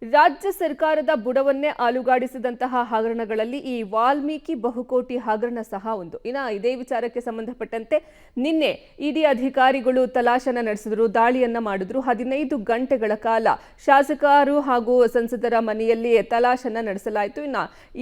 ರಾಜ್ಯ ಸರ್ಕಾರದ ಬುಡವನ್ನೇ ಅಲುಗಾಡಿಸಿದಂತಹ ಹಗರಣಗಳಲ್ಲಿ ಈ ವಾಲ್ಮೀಕಿ ಬಹುಕೋಟಿ ಹಗರಣ ಸಹ ಒಂದು. ಇದೇ ವಿಚಾರಕ್ಕೆ ಸಂಬಂಧಪಟ್ಟಂತೆ ನಿನ್ನೆ ಇಡಿ ಅಧಿಕಾರಿಗಳು ತಲಾಶನ ನಡೆಸಿದ್ರು, ದಾಳಿಯನ್ನ ಮಾಡಿದ್ರು. 15 ಗಂಟೆಗಳ ಕಾಲ ಶಾಸಕರು ಹಾಗೂ ಸಂಸದರ ಮನೆಯಲ್ಲಿ ತಲಾಶನ ನಡೆಸಲಾಯಿತು.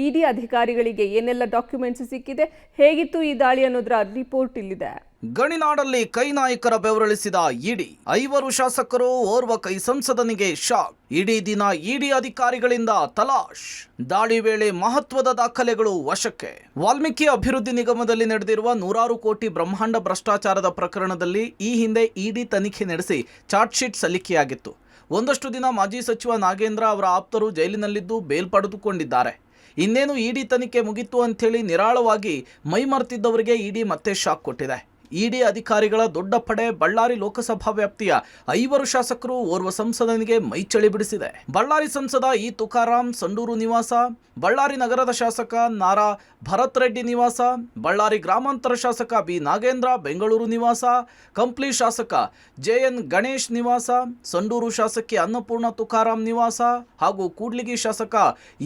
ಇಡಿ ಅಧಿಕಾರಿಗಳಿಗೆ ಏನೆಲ್ಲ ಡಾಕ್ಯುಮೆಂಟ್ಸ್ ಸಿಕ್ಕಿದೆ, ಹೇಗಿತ್ತು ಈ ದಾಳಿ ಅನ್ನೋದರ ರಿಪೋರ್ಟ್ ಇಲ್ಲಿದೆ. ಗಣಿನಾಡಲ್ಲಿ ಕೈ ನಾಯಕರ ಬೆವರಳಿಸಿದ ಇಡಿ, 5 ಶಾಸಕರು, ಓರ್ವ ಕೈ ಸಂಸದನಿಗೆ ಶಾಕ್. ಇಡೀ ದಿನ ಇಡಿ ಅಧಿಕಾರಿಗಳಿಂದ ತಲಾಶ್. ದಾಳಿ ವೇಳೆ ಮಹತ್ವದ ದಾಖಲೆಗಳು ವಶಕ್ಕೆ. ವಾಲ್ಮೀಕಿ ಅಭಿವೃದ್ಧಿ ನಿಗಮದಲ್ಲಿ ನಡೆದಿರುವ 100 ಕೋಟಿ ಬ್ರಹ್ಮಾಂಡ ಭ್ರಷ್ಟಾಚಾರದ ಪ್ರಕರಣದಲ್ಲಿ ಈ ಹಿಂದೆ ಇಡಿ ತನಿಖೆ ನಡೆಸಿ ಚಾರ್ಜ್ ಶೀಟ್ ಸಲ್ಲಿಕೆಯಾಗಿತ್ತು. ಒಂದಷ್ಟು ದಿನ ಮಾಜಿ ಸಚಿವ ನಾಗೇಂದ್ರ ಅವರ ಆಪ್ತರು ಜೈಲಿನಲ್ಲಿದ್ದು ಬೇಲ್ ಪಡೆದುಕೊಂಡಿದ್ದಾರೆ. ಇನ್ನೇನು ಇಡಿ ತನಿಖೆ ಮುಗಿತು ಅಂಥೇಳಿ ನಿರಾಳವಾಗಿ ಮೈಮರೆತಿದ್ದವರಿಗೆ ಇಡಿ ಮತ್ತೆ ಶಾಕ್ ಕೊಟ್ಟಿದೆ. ಇಡಿ ಅಧಿಕಾರಿಗಳ ದೊಡ್ಡ ಪಡೆ ಬಳ್ಳಾರಿ ಲೋಕಸಭಾ ವ್ಯಾಪ್ತಿಯ 5 ಶಾಸಕರು, ಓರ್ವ ಸಂಸದನಿಗೆ ಮೈಚಳಿ ಬಿಡಿಸಿದೆ. ಬಳ್ಳಾರಿ ಸಂಸದ ಇ ತುಕಾರಾಂ ಸಂಡೂರು ನಿವಾಸ, ಬಳ್ಳಾರಿ ನಗರದ ಶಾಸಕ ನಾರಾ ಭರತ್ ರೆಡ್ಡಿ ನಿವಾಸ, ಬಳ್ಳಾರಿ ಗ್ರಾಮಾಂತರ ಶಾಸಕ ಬಿ ನಾಗೇಂದ್ರ ಬೆಂಗಳೂರು ನಿವಾಸ, ಕಂಪ್ಲಿ ಶಾಸಕ ಜೆಎನ್ ಗಣೇಶ್ ನಿವಾಸ, ಸಂಡೂರು ಶಾಸಕಿ ಅನ್ನಪೂರ್ಣ ತುಕಾರಾಂ ನಿವಾಸ ಹಾಗೂ ಕೂಡ್ಲಿಗಿ ಶಾಸಕ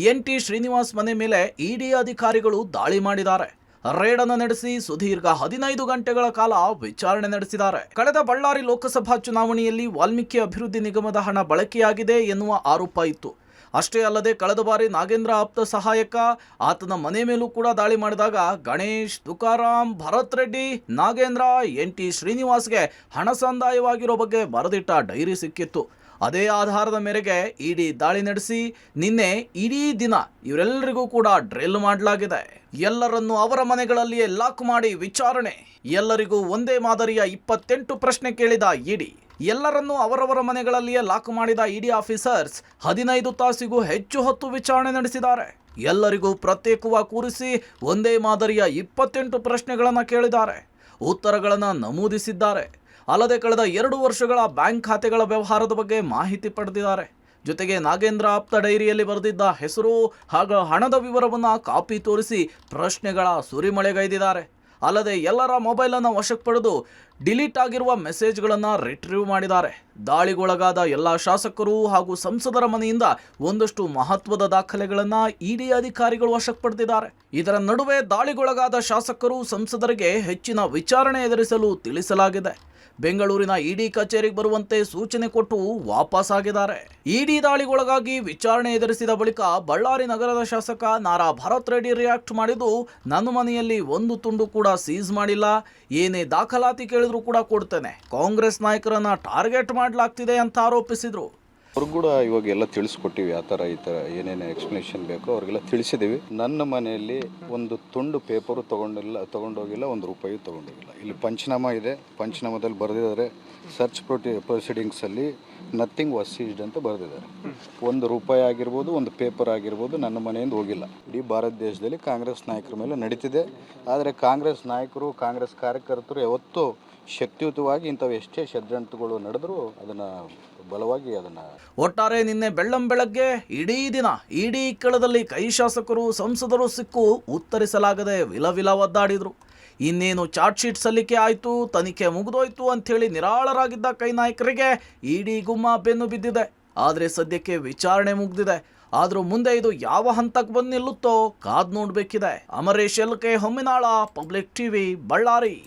ಎನ್.ಟಿ. ಶ್ರೀನಿವಾಸ್ ಮನೆ ಮೇಲೆ ಇಡಿ ಅಧಿಕಾರಿಗಳು ದಾಳಿ ಮಾಡಿದ್ದಾರೆ. ರೇಡ್ ಅನ್ನು ನಡೆಸಿ ಸುದೀರ್ಘ 15 ಗಂಟೆಗಳ ಕಾಲ ವಿಚಾರಣೆ ನಡೆಸಿದ್ದಾರೆ. ಕಳೆದ ಬಳ್ಳಾರಿ ಲೋಕಸಭಾ ಚುನಾವಣೆಯಲ್ಲಿ ವಾಲ್ಮೀಕಿ ಅಭಿವೃದ್ಧಿ ನಿಗಮದ ಹಣ ಬಳಕೆಯಾಗಿದೆ ಎನ್ನುವ ಆರೋಪ ಇತ್ತು. ಅಷ್ಟೇ ಅಲ್ಲದೆ ಕಳೆದ ಬಾರಿ ನಾಗೇಂದ್ರ ಆಪ್ತ ಸಹಾಯಕ ಆತನ ಮನೆ ಮೇಲೂ ಕೂಡ ದಾಳಿ ಮಾಡಿದಾಗ ಗಣೇಶ್, ತುಕಾರಾಂ, ಭರತ್ ರೆಡ್ಡಿ, ನಾಗೇಂದ್ರ, ಎನ್.ಟಿ. ಶ್ರೀನಿವಾಸ್ಗೆ ಹಣ ಸಂದಾಯವಾಗಿರೋ ಬಗ್ಗೆ ಬರೆದಿಟ್ಟ ಡೈರಿ ಸಿಕ್ಕಿತ್ತು. ಅದೇ ಆಧಾರದ ಮೇರೆಗೆ ಇಡಿ ದಾಳಿ ನಡೆಸಿ ನಿನ್ನೆ ಇಡೀ ದಿನ ಇವರೆಲ್ಲರಿಗೂ ಕೂಡ ಡ್ರಿಲ್ ಮಾಡಲಾಗಿದೆ. ಎಲ್ಲರನ್ನೂ ಅವರ ಮನೆಗಳಲ್ಲಿಯೇ ಲಾಕ್ ಮಾಡಿ ವಿಚಾರಣೆ. ಎಲ್ಲರಿಗೂ ಒಂದೇ ಮಾದರಿಯ 28 ಪ್ರಶ್ನೆ ಕೇಳಿದ ಇಡಿ. ಎಲ್ಲರನ್ನೂ ಅವರವರ ಮನೆಗಳಲ್ಲಿಯೇ ಲಾಕ್ ಮಾಡಿದ ಇಡಿ ಆಫೀಸರ್ಸ್ 15 ತಾಸಿಗೂ ಹೆಚ್ಚು ಹೊತ್ತು ವಿಚಾರಣೆ ನಡೆಸಿದ್ದಾರೆ. ಎಲ್ಲರಿಗೂ ಪ್ರತ್ಯೇಕವಾಗಿ ಕೂರಿಸಿ ಒಂದೇ ಮಾದರಿಯ 28 ಪ್ರಶ್ನೆಗಳನ್ನು ಕೇಳಿದ್ದಾರೆ. ಉತ್ತರಗಳನ್ನು ನಮೂದಿಸಿದ್ದಾರೆ. ಅಲ್ಲದೆ ಕಳೆದ 2 ವರ್ಷಗಳ ಬ್ಯಾಂಕ್ ಖಾತೆಗಳ ವ್ಯವಹಾರದ ಬಗ್ಗೆ ಮಾಹಿತಿ ಪಡೆದಿದ್ದಾರೆ. ಜೊತೆಗೆ ನಾಗೇಂದ್ರ ಆಪ್ತ ಡೈರಿಯಲ್ಲಿ ಬರೆದಿದ್ದ ಹೆಸರು ಹಾಗೂ ಹಣದ ವಿವರವನ್ನು ಕಾಪಿ ತೋರಿಸಿ ಪ್ರಶ್ನೆಗಳ ಸುರಿಮಳೆಗೈದಿದ್ದಾರೆ. ಅಲ್ಲದೆ ಎಲ್ಲರ ಮೊಬೈಲನ್ನು ವಶಕ್ಕೆ ಪಡೆದು ಡಿಲೀಟ್ ಆಗಿರುವ ಮೆಸೇಜ್ಗಳನ್ನು ರಿಟ್ರೀವ್ ಮಾಡಿದ್ದಾರೆ. ದಾಳಿಗೊಳಗಾದ ಎಲ್ಲ ಶಾಸಕರು ಹಾಗೂ ಸಂಸದರ ಮನೆಯಿಂದ ಒಂದಷ್ಟು ಮಹತ್ವದ ದಾಖಲೆಗಳನ್ನು ಇಡಿ ಅಧಿಕಾರಿಗಳು ವಶಕ್ಕೆ ಪಡೆದಿದ್ದಾರೆ. ಇದರ ನಡುವೆ ದಾಳಿಗೊಳಗಾದ ಶಾಸಕರು, ಸಂಸದರಿಗೆ ಹೆಚ್ಚಿನ ವಿಚಾರಣೆ ಎದುರಿಸಲು ತಿಳಿಸಲಾಗಿದೆ. ಬೆಂಗಳೂರಿನ ಇಡಿ ಕಚೇರಿಗೆ ಬರುವಂತೆ ಸೂಚನೆ ಕೊಟ್ಟು ವಾಪಸ್ ಆಗಿದ್ದಾರೆ. ಇಡಿ ದಾಳಿಗೊಳಗಾಗಿ ವಿಚಾರಣೆ ಎದುರಿಸಿದ ಬಳಿಕ ಬಳ್ಳಾರಿ ನಗರದ ಶಾಸಕ ನಾರಾ ಭರತ್ ರೆಡ್ಡಿ ರಿಯಾಕ್ಟ್ ಮಾಡಿದ್ದು, ನನ್ನ ಮನೆಯಲ್ಲಿ ಒಂದು ತುಂಡು ಕೂಡ ಸೀಸ್ ಮಾಡಿಲ್ಲ, ಏನೇ ದಾಖಲಾತಿ ಕೇಳಿದ್ರು ಕೂಡ ಕೊಡ್ತೇನೆ, ಕಾಂಗ್ರೆಸ್ ನಾಯಕರನ್ನ ಟಾರ್ಗೆಟ್ ಮಾಡಲಾಗ್ತಿದೆ ಅಂತ ಆರೋಪಿಸಿದ್ರು. ಅವ್ರಿಗೆ ಕೂಡ ಇವಾಗ ಎಲ್ಲ ತಿಳಿಸ್ಕೊಟ್ಟಿವಿ, ಆ ಥರ ಈ ಥರ ಏನೇನು ಎಕ್ಸ್ಪ್ಲನೇಷನ್ ಬೇಕೋ ಅವ್ರಿಗೆಲ್ಲ ತಿಳಿಸಿದ್ದೀವಿ. ನನ್ನ ಮನೆಯಲ್ಲಿ ಒಂದು ತುಂಡು ಪೇಪರು ತೊಗೊಂಡೋಗಿಲ್ಲ, 1 ರೂಪಾಯಿ ತೊಗೊಂಡೋಗಿಲ್ಲ. ಇಲ್ಲಿ ಪಂಚನಾಮ ಇದೆ, ಪಂಚನಾಮದಲ್ಲಿ ಬರೆದಿದ್ದಾರೆ, ಸರ್ಚ್ ಪ್ರೊಸೀಡಿಂಗ್ಸಲ್ಲಿ ನಥಿಂಗ್ ವಾಸ್ ಸೀಸ್ಡ್ ಅಂತ ಬರೆದಿದ್ದಾರೆ. 1 ರೂಪಾಯಿ ಆಗಿರ್ಬೋದು, 1 ಪೇಪರ್ ಆಗಿರ್ಬೋದು ನನ್ನ ಮನೆಯಿಂದ ಹೋಗಿಲ್ಲ. ಇಡೀ ಭಾರತ ದೇಶದಲ್ಲಿ ಕಾಂಗ್ರೆಸ್ ನಾಯಕರ ಮೇಲೆ ನಡೀತಿದೆ. ಆದರೆ ಕಾಂಗ್ರೆಸ್ ನಾಯಕರು, ಕಾಂಗ್ರೆಸ್ ಕಾರ್ಯಕರ್ತರು ಯಾವತ್ತೂ ಶಕ್ತಿಯುತವಾಗಿ ಇಂಥವು ಎಷ್ಟೇ ಷಡ್ಯಂತ್ರಗಳು ನಡೆದರೂ ಅದನ್ನು ಬಲವಾಗಿ ಒಟ್ಟಾರೆ ನಿನ್ನೆ ಬೆಳ್ಳಂಬೆಳಗ್ಗೆ ಇಡೀ ದಿನ ಇಡೀ ಇಕ್ಕಳದಲ್ಲಿ ಕೈ ಶಾಸಕರು, ಸಂಸದರು ಸಿಕ್ಕು ಉತ್ತರಿಸಲಾಗದೆ ವಿಲವಿಲ ಒದ್ದಾಡಿದ್ರು. ಇನ್ನೇನು ಚಾರ್ಜ್ ಶೀಟ್ ಸಲ್ಲಿಕೆ ಆಯಿತು, ತನಿಖೆ ಮುಗಿದೋಯ್ತು ಅಂಥೇಳಿ ನಿರಾಳರಾಗಿದ್ದ ಕೈ ನಾಯಕರಿಗೆ ಇಡಿ ಗುಮ್ಮ ಬೆನ್ನು ಬಿದ್ದಿದೆ. ಆದರೆ ಸದ್ಯಕ್ಕೆ ವಿಚಾರಣೆ ಮುಗಿದಿದೆ. ಆದರೂ ಮುಂದೆ ಇದು ಯಾವ ಹಂತಕ್ಕೆ ಬಂದು ನಿಲ್ಲುತ್ತೋ ಕಾದ್ ನೋಡಬೇಕಿದೆ. Amaresh L K. Homminala, public TV, Ballari.